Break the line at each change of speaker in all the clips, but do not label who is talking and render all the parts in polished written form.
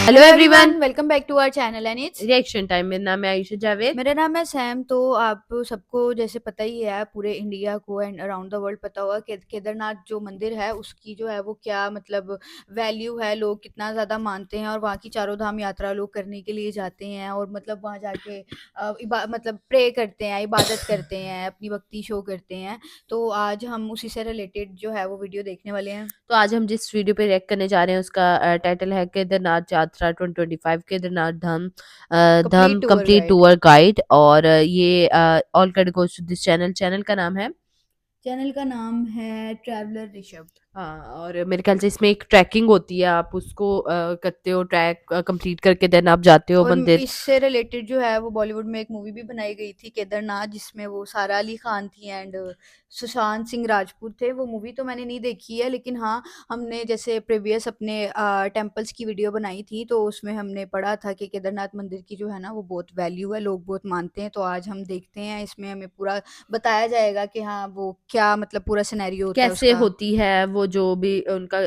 Hello everyone,
welcome back to our channel and it's
reaction time. मेरा नाम है आयुषा जावेद।
मेरा नाम है सैम। तो आप सबको जैसे पता ही है, पूरे इंडिया को एंड अराउंड द वर्ल्ड पता होगा कि केदारनाथ जो मंदिर है उसकी जो है वो क्या मतलब वैल्यू है, लोग कितना ज़्यादा मानते हैं और वहाँ की चारों धाम यात्रा लोग करने के लिए जाते हैं और मतलब वहाँ जाके मतलब प्रे करते हैं, इबादत करते हैं, अपनी भक्ति शो करते हैं। तो आज हम उसी से रिलेटेड जो है वो वीडियो देखने वाले हैं।
तो आज हम जिस वीडियो पे रिएक्ट करने जा रहे हैं उसका टाइटल है केदारनाथ यात्रा 2025 केदारनाथ धाम
कंप्लीट
धाम
tour
complete
guide.
Tour guide. और ये all credit goes to this channel का नाम है।
चैनल का नाम है ट्रैवलर ऋषभ।
हाँ, और मेरे ख्याल से इसमें एक ट्रैकिंग होती है, आप उसको करते हो, ट्रैक कंप्लीट करके देन आप जाते हो
और
मंदिर।
इससे रिलेटेड जो है वो बॉलीवुड में एक मूवी भी बनाई गई थी केदारनाथ, जिसमें वो सारा अली खान थी एंड सुशांत सिंह राजपूत थे। वो मूवी तो मैंने नहीं देखी है, लेकिन हाँ, हमने जैसे प्रीवियस अपने टेम्पल्स की वीडियो बनाई थी तो उसमें हमने पढ़ा था कि केदारनाथ मंदिर की जो है ना वो बहुत वैल्यू है, लोग बहुत मानते हैं। तो आज हम देखते हैं, इसमें हमें पूरा बताया जाएगा कि हाँ वो क्या मतलब पूरा सिनेरियो होता है
कैसे
उसका।
होती है वो, जो भी उनका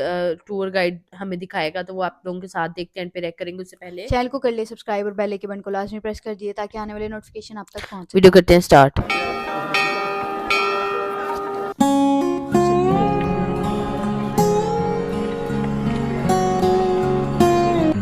टूर गाइड हमें दिखाएगा, तो वो आप लोगों के साथ देखते हैं, पे करेंगे उससे पहले
चैनल को कर ले सब्सक्राइब और बेल आइकन बटन को लाजमी प्रेस कर दिए ताकि आने वाले नोटिफिकेशन आप तक पहुंच
वीडियो
सके।
करते हैं स्टार्ट।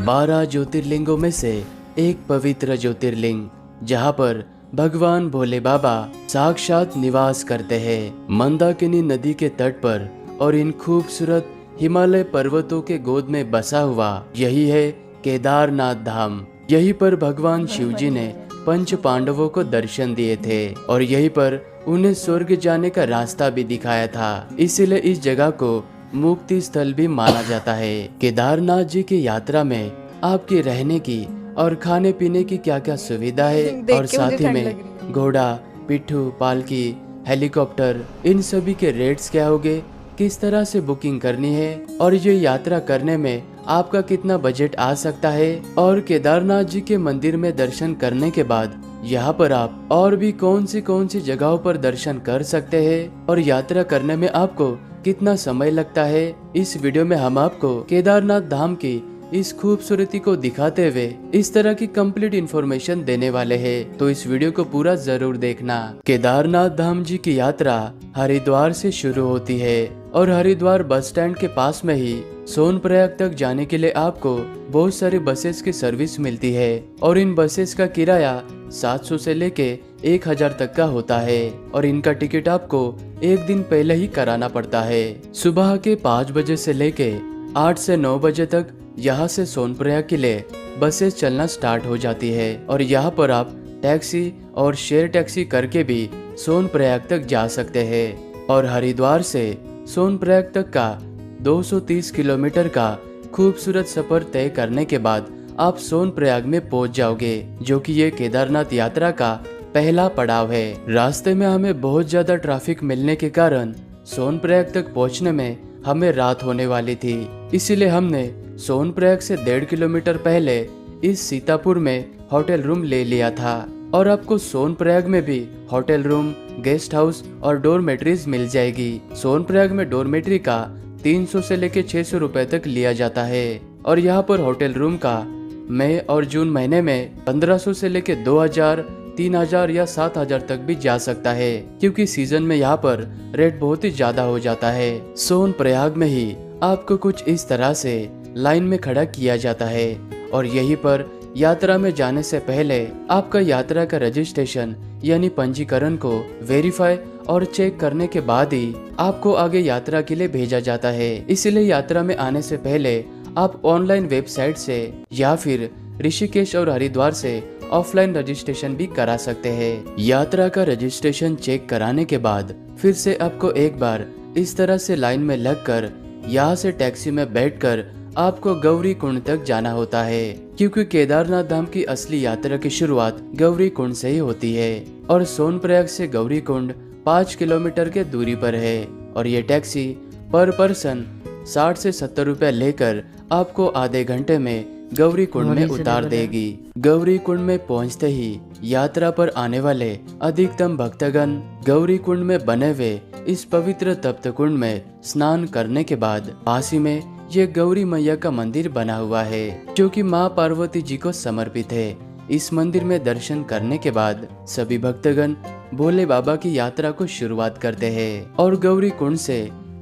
बारह ज्योतिर्लिंगों में से एक पवित्र ज्योतिर्लिंग, जहाँ पर भगवान भोले बाबा साक्षात निवास करते हैं। मंदाकिनी नदी के तट पर और इन खूबसूरत हिमालय पर्वतों के गोद में बसा हुआ यही है केदारनाथ धाम। यहीं पर भगवान शिवजी ने पंच पांडवों को दर्शन दिए थे और यहीं पर उन्हें स्वर्ग जाने का रास्ता भी दिखाया था। इसीलिए इस जगह को मुक्ति स्थल भी माना जाता है। केदारनाथ जी की यात्रा में आपके रहने की और खाने पीने की क्या क्या सुविधा है, और
देख के मुझे
साथ ही
ठंड
में
लग रही है।
घोड़ा, पिट्ठू, पालकी, हेलीकॉप्टर, इन सभी के रेट्स क्या होंगे, किस तरह से बुकिंग करनी है और ये यात्रा करने में आपका कितना बजट आ सकता है, और केदारनाथ जी के मंदिर में दर्शन करने के बाद यहाँ पर आप और भी कौन सी जगहों पर दर्शन कर सकते हैं और यात्रा करने में आपको कितना समय लगता है, इस वीडियो में हम आपको केदारनाथ धाम की इस खूबसूरती को दिखाते हुए इस तरह की कंप्लीट इंफॉर्मेशन देने वाले हैं। तो इस वीडियो को पूरा जरूर देखना। केदारनाथ धाम जी की यात्रा हरिद्वार से शुरू होती है और हरिद्वार बस स्टैंड के पास में ही सोनप्रयाग तक जाने के लिए आपको बहुत सारी बसेस की सर्विस मिलती है और इन बसेस का किराया 700 से लेके 1000 तक का होता है और इनका टिकट आपको एक दिन पहले ही कराना पड़ता है। सुबह के 5 बजे से लेके 8 से 9 बजे तक यहाँ से सोनप्रयाग के लिए बसेस चलना स्टार्ट हो जाती है और यहाँ पर आप टैक्सी और शेयर टैक्सी करके भी सोनप्रयाग तक जा सकते हैं। और हरिद्वार से सोनप्रयाग तक का 230 किलोमीटर का खूबसूरत सफर तय करने के बाद आप सोनप्रयाग में पहुंच जाओगे, जो कि ये केदारनाथ यात्रा का पहला पड़ाव है। रास्ते में हमें बहुत ज्यादा ट्रैफिक मिलने के कारण सोनप्रयाग तक पहुंचने में हमें रात होने वाली थी, इसीलिए हमने सोनप्रयाग से 1.5 किलोमीटर पहले इस सीतापुर में होटल रूम ले लिया था। और आपको सोनप्रयाग में भी होटल रूम, गेस्ट हाउस और डोरमेट्रीज मिल जाएगी। सोनप्रयाग में डोरमेट्री का 300 से लेके 600 रुपए तक लिया जाता है और यहाँ पर होटल रूम का मई और जून महीने में 1500 से लेके 2000, 3000 या 7000 तक भी जा सकता है, क्योंकि सीजन में यहाँ पर रेट बहुत ही ज्यादा हो जाता है। सोनप्रयाग में ही आपको कुछ इस तरह से लाइन में खड़ा किया जाता है और यहीं पर यात्रा में जाने से पहले आपका यात्रा का रजिस्ट्रेशन यानी पंजीकरण को वेरीफाई और चेक करने के बाद ही आपको आगे यात्रा के लिए भेजा जाता है। इसलिए यात्रा में आने से पहले आप ऑनलाइन वेबसाइट से या फिर ऋषिकेश और हरिद्वार से ऑफलाइन रजिस्ट्रेशन भी करा सकते हैं। यात्रा का रजिस्ट्रेशन चेक कराने के बाद फिर से आपको एक बार इस तरह से लाइन में लगकर यहाँ से टैक्सी में बैठकर आपको गौरी कुंड तक जाना होता है, क्योंकि केदारनाथ धाम की असली यात्रा की शुरुआत गौरी कुंड से ही होती है और सोनप्रयाग से गौरी कुंड 5 किलोमीटर के दूरी पर है और ये टैक्सी पर पर्सन 60 से 70 रुपए लेकर आपको आधे घंटे में गौरी कुंड में उतार देगी। गौरी कुंड में पहुंचते ही यात्रा पर आने वाले अधिकतम भक्तगण गौरी कुंड में बने हुए इस पवित्र तप्त कुंड में स्नान करने के बाद पास ही में ये गौरी मैया का मंदिर बना हुआ है जो कि माँ पार्वती जी को समर्पित है। इस मंदिर में दर्शन करने के बाद सभी भक्तगण भोले बाबा की यात्रा को शुरुआत करते हैं और गौरी कुंड से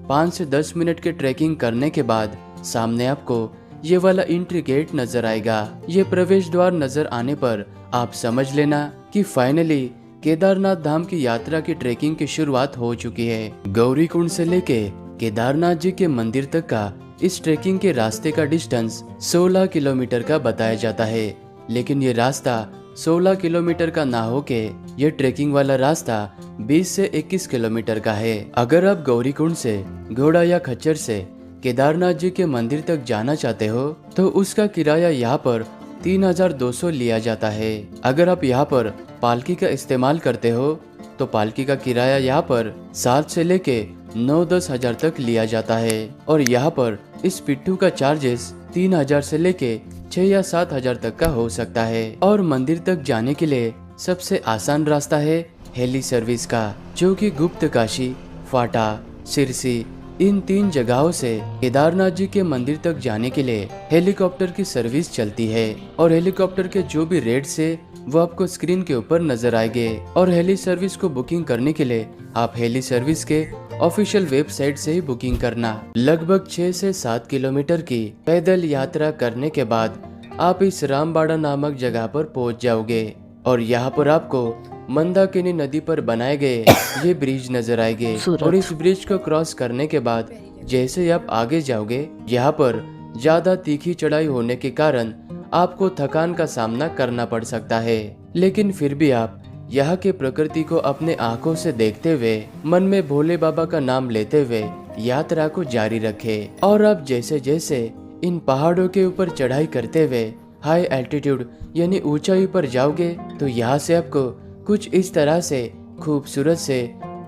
5 से 10 मिनट के ट्रैकिंग करने के बाद सामने आपको ये वाला एंट्री गेट नजर आएगा। ये प्रवेश द्वार नजर आने पर आप समझ लेना कि फाइनली केदारनाथ धाम की यात्रा की ट्रेकिंग की शुरुआत हो चुकी है। गौरी कुंड से लेके केदारनाथ जी के मंदिर तक का इस ट्रेकिंग के रास्ते का डिस्टेंस 16 किलोमीटर का बताया जाता है, लेकिन ये रास्ता 16 किलोमीटर का ना होके ये ट्रेकिंग वाला रास्ता 20 से 21 किलोमीटर का है। अगर आप गौरी कुंड से घोड़ा या खच्चर से केदारनाथ जी के मंदिर तक जाना चाहते हो तो उसका किराया यहाँ पर 3200 लिया जाता है। अगर आप यहाँ पर पालकी का इस्तेमाल करते हो तो पालकी का किराया यहाँ पर 7 से लेके 9-10 हजार तक लिया जाता है और यहाँ पर इस पिट्ठू का चार्जेस 3000 से लेके 6 या 7 हजार तक का हो सकता है। और मंदिर तक जाने के लिए सबसे आसान रास्ता है हेली सर्विस का, जो कि गुप्त काशी, फाटा, सिरसी इन 3 जगहों से केदारनाथ जी के मंदिर तक जाने के लिए हेलीकॉप्टर की सर्विस चलती है और हेलीकॉप्टर के जो भी रेट्स है वो आपको स्क्रीन के ऊपर नजर आएंगे। और हेली सर्विस को बुकिंग करने के लिए आप हेली सर्विस के ऑफिशियल वेबसाइट से ही बुकिंग करना। लगभग 6 से 7 किलोमीटर की पैदल यात्रा करने के बाद आप इस रामबाड़ा नामक जगह पर पहुंच जाओगे और यहाँ पर आपको मंदाकिनी नदी पर बनाए गए ये ब्रिज नजर आएंगे और इस ब्रिज को क्रॉस करने के बाद जैसे आप आगे जाओगे यहाँ पर ज्यादा तीखी चढ़ाई होने के कारण आपको थकान का सामना करना पड़ सकता है, लेकिन फिर भी आप यहाँ के प्रकृति को अपने आंखों से देखते हुए मन में भोले बाबा का नाम लेते हुए यात्रा को जारी रखें। और आप जैसे जैसे इन पहाड़ों के ऊपर चढ़ाई करते हुए हाई एल्टीट्यूड यानी ऊंचाई पर जाओगे तो यहाँ से आपको कुछ इस तरह से खूबसूरत से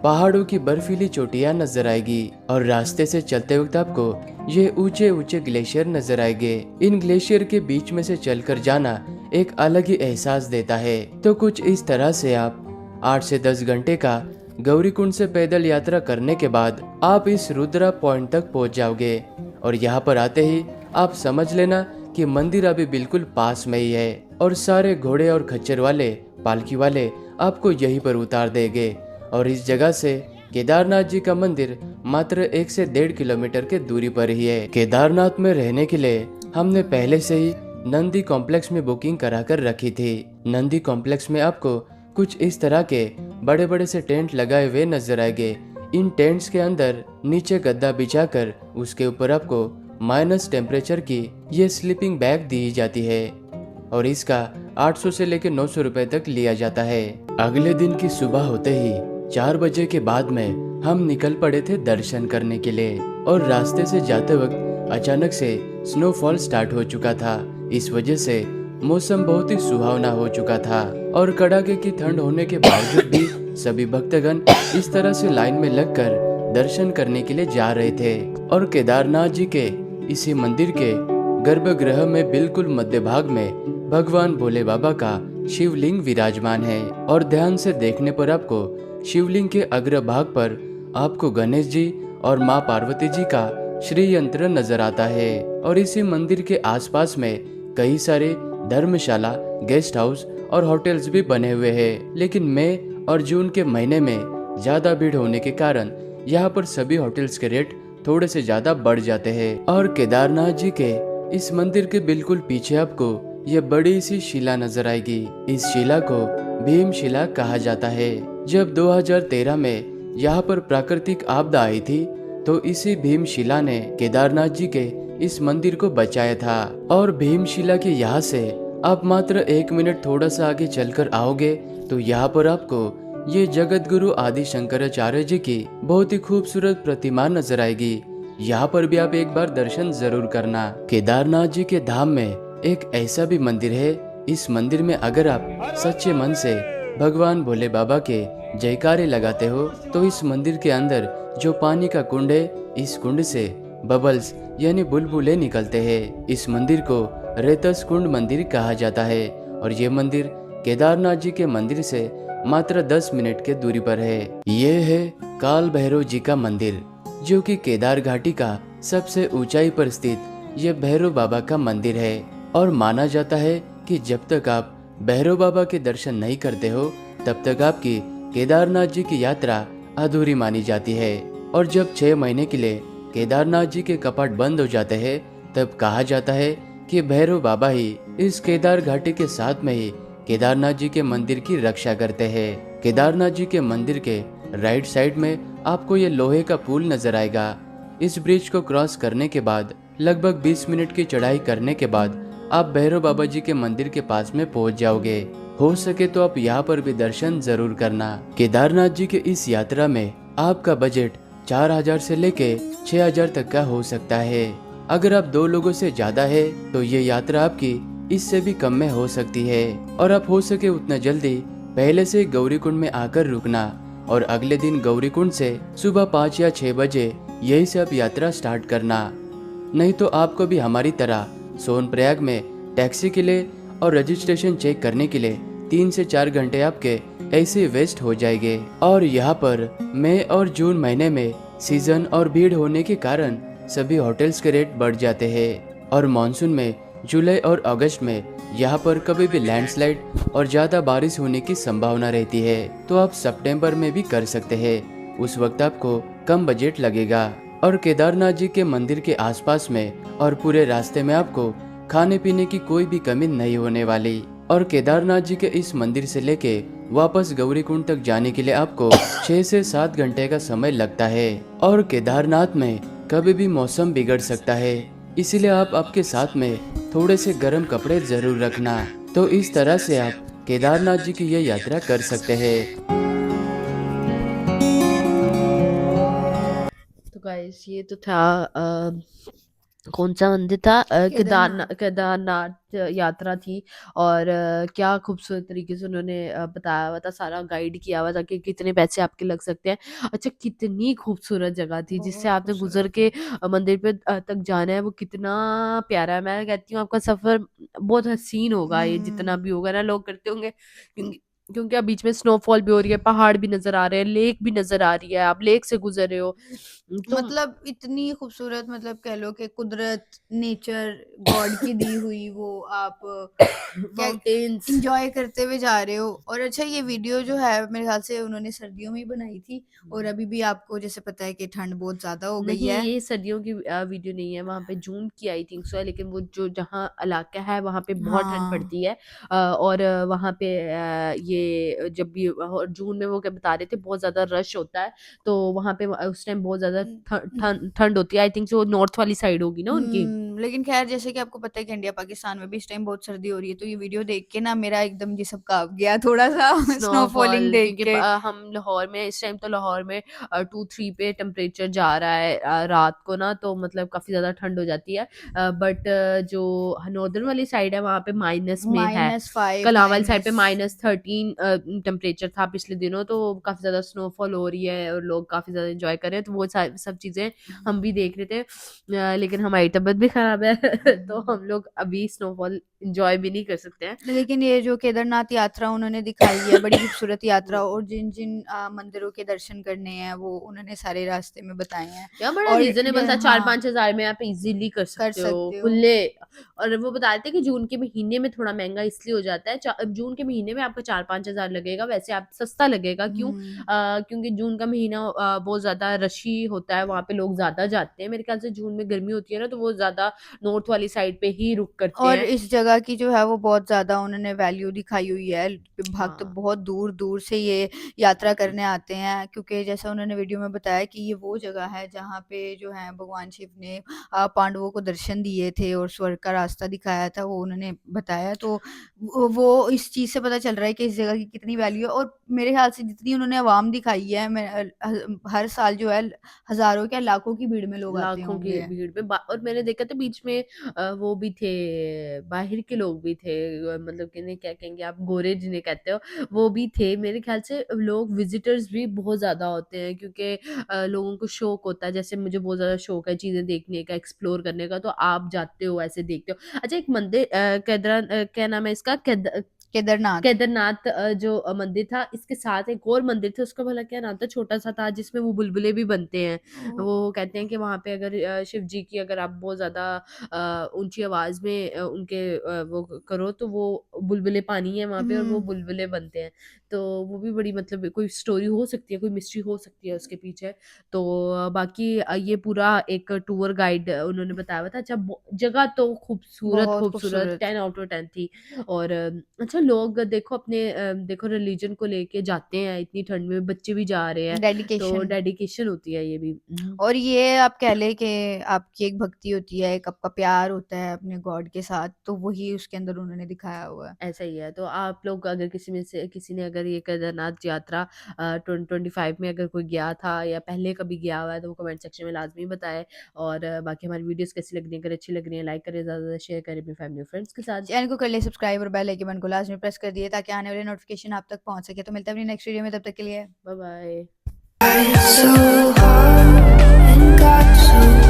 पहाड़ों की बर्फीली चोटियां नजर आएगी और रास्ते से चलते वक्त आपको ये ऊंचे ऊंचे ग्लेशियर नजर आएंगे। इन ग्लेशियर के बीच में से चलकर जाना एक अलग ही एहसास देता है। तो कुछ इस तरह से आप 8 से 10 घंटे का गौरीकुंड से पैदल यात्रा करने के बाद आप इस रुद्रा पॉइंट तक पहुंच जाओगे और यहाँ पर आते ही आप समझ लेना कि मंदिर अभी बिल्कुल पास में ही है और सारे घोड़े और खच्चर वाले पालकी वाले आपको यहीं पर उतार देंगे। और इस जगह से केदारनाथ जी का मंदिर मात्र 1 से 1.5 किलोमीटर के दूरी पर ही है। केदारनाथ में रहने के लिए हमने पहले से ही नंदी कॉम्प्लेक्स में बुकिंग करा कर रखी थी। नंदी कॉम्प्लेक्स में आपको कुछ इस तरह के बड़े बड़े से टेंट लगाए हुए नजर आएंगे। इन टेंट्स के अंदर नीचे गद्दा बिछाकर उसके ऊपर आपको माइनस टेम्परेचर की ये स्लीपिंग बैग दी जाती है और इसका 800 से लेकर 900 रुपए तक लिया जाता है। अगले दिन की सुबह होते ही 4 बजे के बाद में हम निकल पड़े थे दर्शन करने के लिए और रास्ते से जाते वक्त अचानक से स्नोफॉल स्टार्ट हो चुका था। इस वजह से मौसम बहुत ही सुहावना हो चुका था और कड़ाके की ठंड होने के बावजूद भी सभी भक्तगण इस तरह से लाइन में लगकर दर्शन करने के लिए जा रहे थे। और केदारनाथ जी के इसी मंदिर के गर्भगृह में बिल्कुल मध्य भाग में भगवान भोले बाबा का शिवलिंग विराजमान है और ध्यान से देखने पर आपको शिवलिंग के अग्र भाग पर आपको गणेश जी और माँ पार्वती जी का श्री यंत्र नजर आता है। और इसी मंदिर के आसपास में कई सारे धर्मशाला, गेस्ट हाउस और होटल्स भी बने हुए हैं, लेकिन मई और जून के महीने में ज्यादा भीड़ होने के कारण यहाँ पर सभी होटल्स के रेट थोड़े से ज्यादा बढ़ जाते हैं। और केदारनाथ जी के इस मंदिर के बिल्कुल पीछे आपको ये बड़ी सी शिला नजर आएगी। इस शिला को भीम शिला कहा जाता है। जब 2013 में यहाँ पर प्राकृतिक आपदा आई थी तो इसी भीम शिला ने केदारनाथ जी के इस मंदिर को बचाया था। और भीम शिला के यहाँ से आप मात्र 1 मिनट थोड़ा सा आगे चलकर आओगे तो यहाँ पर आपको ये जगत गुरु आदि शंकराचार्य जी की बहुत ही खूबसूरत प्रतिमा नजर आएगी। यहाँ पर भी आप एक बार दर्शन जरूर करना। केदारनाथ जी के धाम में एक ऐसा भी मंदिर है, इस मंदिर में अगर आप सच्चे मन से भगवान भोले बाबा के जयकारे लगाते हो तो इस मंदिर के अंदर जो पानी का कुंड है, इस कुंड से बबल्स यानी बुलबुले निकलते हैं। इस मंदिर को रेतस कुंड मंदिर कहा जाता है और ये मंदिर केदारनाथ जी के मंदिर से मात्र 10 मिनट के दूरी पर है। ये है काल भैरव जी का मंदिर जो कि केदार घाटी का सबसे ऊंचाई पर स्थित ये भैरव बाबा का मंदिर है और माना जाता है कि जब तक आप भैरव बाबा के दर्शन नहीं करते हो तब तक आपकी केदारनाथ जी की यात्रा अधूरी मानी जाती है। और जब 6 महीने के लिए केदारनाथ जी के कपाट बंद हो जाते हैं तब कहा जाता है कि भैरव बाबा ही इस केदार घाटी के साथ में ही केदारनाथ जी के मंदिर की रक्षा करते हैं। केदारनाथ जी के मंदिर के राइट साइड में आपको ये लोहे का पुल नजर आएगा। इस ब्रिज को क्रॉस करने के बाद लगभग 20 मिनट की चढ़ाई करने के बाद आप भैरव बाबा जी के मंदिर के पास में पहुंच जाओगे। हो सके तो आप यहाँ पर भी दर्शन जरूर करना। केदारनाथ जी के इस यात्रा में आपका बजट 4000 से लेके 6000 तक का हो सकता है। अगर आप 2 लोगों से ज्यादा है तो ये यात्रा आपकी इससे भी कम में हो सकती है। और आप हो सके उतना जल्दी पहले से गौरीकुंड में आकर रुकना और अगले दिन गौरीकुंड से सुबह 5 या 6 बजे यही से आप यात्रा स्टार्ट करना। नहीं तो आपको भी हमारी तरह सोनप्रयाग में टैक्सी के लिए और रजिस्ट्रेशन चेक करने के लिए 3 से 4 घंटे आपके ऐसे वेस्ट हो जाएंगे। और यहाँ पर मई और जून महीने में सीजन और भीड़ होने के कारण सभी होटल्स के रेट बढ़ जाते हैं। और मानसून में जुलाई और अगस्त में यहाँ पर कभी भी लैंडस्लाइड और ज़्यादा बारिश होने की संभावना रहती है। तो आप सितंबर में भी कर सकते हैं, उस वक्त आपको कम बजट लगेगा। और केदारनाथ जी के मंदिर के आसपास में और पूरे रास्ते में आपको खाने पीने की कोई भी कमी नहीं होने वाली। और केदारनाथ जी के इस मंदिर से लेके वापस गौरीकुंड तक जाने के लिए आपको 6 से 7 घंटे का समय लगता है। और केदारनाथ में कभी भी मौसम बिगड़ सकता है, इसीलिए आप आपके साथ में थोड़े से गर्म कपड़े जरूर रखना। तो इस तरह से आप केदारनाथ जी की यह यात्रा कर सकते हैं।
तो गाइस ये तो था कौन सा मंदिर था, केदारनाथ यात्रा थी। और क्या खूबसूरत तरीके से उन्होंने बताया हुआ था, सारा गाइड किया हुआ था कि कितने पैसे आपके लग सकते हैं। अच्छा, कितनी खूबसूरत जगह थी जिससे
बहुत
आपने गुजर
खूबसूरत
के मंदिर पे तक जाना है, वो कितना प्यारा है। मैं कहती हूँ आपका सफर बहुत हसीन होगा, ये जितना भी होगा ना, लोग करते होंगे क्योंकि क्योंकि अब बीच में स्नोफॉल भी हो रही है, पहाड़ भी नजर आ रहे हैं, लेक भी नजर आ रही है, आप लेक से गुजर रहे हो तो
मतलब इतनी खूबसूरत, मतलब कह लो कि कुदरत, नेचर, गॉड की दी हुई, वो आप क्या
माउंटेन्स।
इंजॉय करते हुए जा रहे हो। और अच्छा, ये वीडियो जो है मेरे ख्याल से उन्होंने सर्दियों में ही बनाई थी, और अभी भी आपको जैसे पता है कि ठंड बहुत ज्यादा हो गई
नहीं,
है।
ये सर्दियों की वीडियो नहीं है, वहाँ पे जून की आई थिंक सो है, लेकिन वो जो जहाँ इलाका है वहाँ पे बहुत ठंड
हाँ।
पड़ती है। और वहाँ पे ये जब भी जून में वो क्या बता रहे थे, बहुत ज़्यादा रश होता है, तो वहाँ पे उस टाइम बहुत ज़्यादा ठंड होती है। आई थिंक सो नॉर्थ वाली साइड होगी ना उनकी।
लेकिन खैर, जैसे कि आपको पता है कि इंडिया पाकिस्तान में भी इस टाइम बहुत सर्दी हो रही है, तो ये वीडियो देख के ना मेरा एकदम जिस्म कांप गया थोड़ा सा स्नोफॉलिंग
स्नोफॉल,
देख
क्योंकि
के।
हम लाहौर में इस टाइम, तो लाहौर में 2-3 पे टेम्परेचर जा रहा है रात को ना, तो मतलब काफ़ी ज़्यादा ठंड हो जाती है। बट जो नॉर्दर्न वाली साइड है वहाँ पे माइनस में है।
-5
कलां वाली साइड पे
माइनस।
-13 टेम्परेचर था पिछले दिनों, तो काफ़ी ज़्यादा स्नोफॉल हो रही है और लोग काफ़ी ज़्यादा एंजॉय कर रहे हैं, तो वो सब चीज़ें हम भी देख रहे थे। लेकिन हमारी तबीयत भी खराब है तो हम लोग अभी स्नोफॉल एंजॉय भी नहीं कर सकते हैं।
लेकिन ये जो केदारनाथ यात्रा उन्होंने दिखाई है, बड़ी खूबसूरत यात्रा, और जिन जिन मंदिरों के दर्शन करने हैं वो उन्होंने सारे रास्ते में बताए हैं।
यार बड़ा
और
रीजनेबल था, चार
हाँ,
पाँच हजार में आप इजीली कर
कर
सकते हो
सकते हो।
खुले। और वो बता रहे थे कि जून के महीने में थोड़ा महंगा इसलिए हो जाता है, जून के महीने में आपका 4-5 हजार लगेगा, वैसे आप सस्ता लगेगा। क्यों? क्योंकि जून का महीना बहुत ज्यादा रशी होता है, वहां पे लोग ज्यादा जाते हैं। मेरे ख्याल से जून में गर्मी होती है ना, तो वो ज्यादा नॉर्थ वाली साइड पे ही रुक करते
और
हैं।
इस जगह की जो है वो बहुत ज़्यादा उन्होंने वैल्यू दिखाई हुई है। भक्त
हाँ।
बहुत दूर-दूर से ये यात्रा करने आते हैं, क्योंकि जैसा उन्होंने वीडियो में बताया कि ये वो जगह है जहाँ पे जो है भगवान शिव ने पांडवों को दर्शन दिए थे और स्वर्ग का रास्ता दिखाया था, वो उन्होंने बताया। तो वो इस चीज़ से पता चल रहा है कि इस जगह की कितनी वैल्यू है। और मेरे ख्याल से जितनी उन्होंने अवाम दिखाई है, हर साल जो है हज़ारों क्या लाखों की भीड़ में लोग आते
लाखों की
होंगे।
भीड़ में और मैंने देखा था बीच में वो भी थे, बाहर के लोग भी थे, मतलब किन्हें क्या कहेंगे आप, गोरे जिन्हें कहते हो, वो भी थे। मेरे ख्याल से लोग विजिटर्स भी बहुत ज्यादा होते हैं, क्योंकि लोगों को शौक होता है, जैसे मुझे बहुत ज्यादा शौक है चीजें देखने का, एक्सप्लोर करने का, तो आप जाते हो ऐसे देखते हो। अच्छा, एक मंदिर क्या नाम है इसका,
केदारनाथ।
जो मंदिर था, इसके साथ एक और मंदिर था, उसका भला क्या नाम था, छोटा-सा था जिसमें वो बुलबुले भी बनते हैं।
ओह!
वो कहते हैं कि वहाँ पे अगर शिव जी की अगर आप बहुत ज़्यादा ऊँची आवाज़ में उनके वो करो तो वो बुलबुले पानी है वहाँ पे और वो
हुँ।
बुलबुले बनते हैं। तो वो भी बड़ी मतलब कोई स्टोरी हो सकती है, कोई मिस्ट्री हो सकती है उसके पीछे। तो बाकी ये पूरा एक टूर गाइड उन्होंने बताया हुआ था। अच्छा जगह तो खूबसूरत,
बहुत
खूबसूरत
खूबसूरत।
10 आउट ऑफ 10 थी। और अच्छा लोग देखो अपने देखो रिलीजन को लेके जाते हैं इतनी ठंड में, बच्चे भी जा रहे हैं, तो
डेडिकेशन।
डेडिकेशन होती है ये भी।
और ये आप कह लें कि आपकी एक भक्ति होती है, एक आपका प्यार होता है अपने गॉड के साथ, तो वही उसके अंदर उन्होंने दिखाया हुआ है।
ऐसा ही है। तो आप लोग अगर किसी ने अगर ये केदारनाथ यात्रा 2025 में अगर कोई गया था या पहले कभी गया हुआ है तो वो कमेंट सेक्शन में लाज़मी बताएँ। और बाकी हमारी वीडियोज़ कैसी लग रही हैं, अगर अच्छी लग रही हैं लाइक करें, ज़्यादा से ज़्यादा शेयर करें अपनी फैमिली और फ्रेंड्स के साथ।
चैनल को कर लिए सब्सक्राइब और बेल आइकन को लाज़मी प्रेस कर दिए ताकि आने वाली नोटिफ़िकेशन आप तक पहुँच सके। तो मिलते हैं अपनी नेक्स्ट वीडियो में, तब तक के लिए
bye bye.
Tried so hard and got so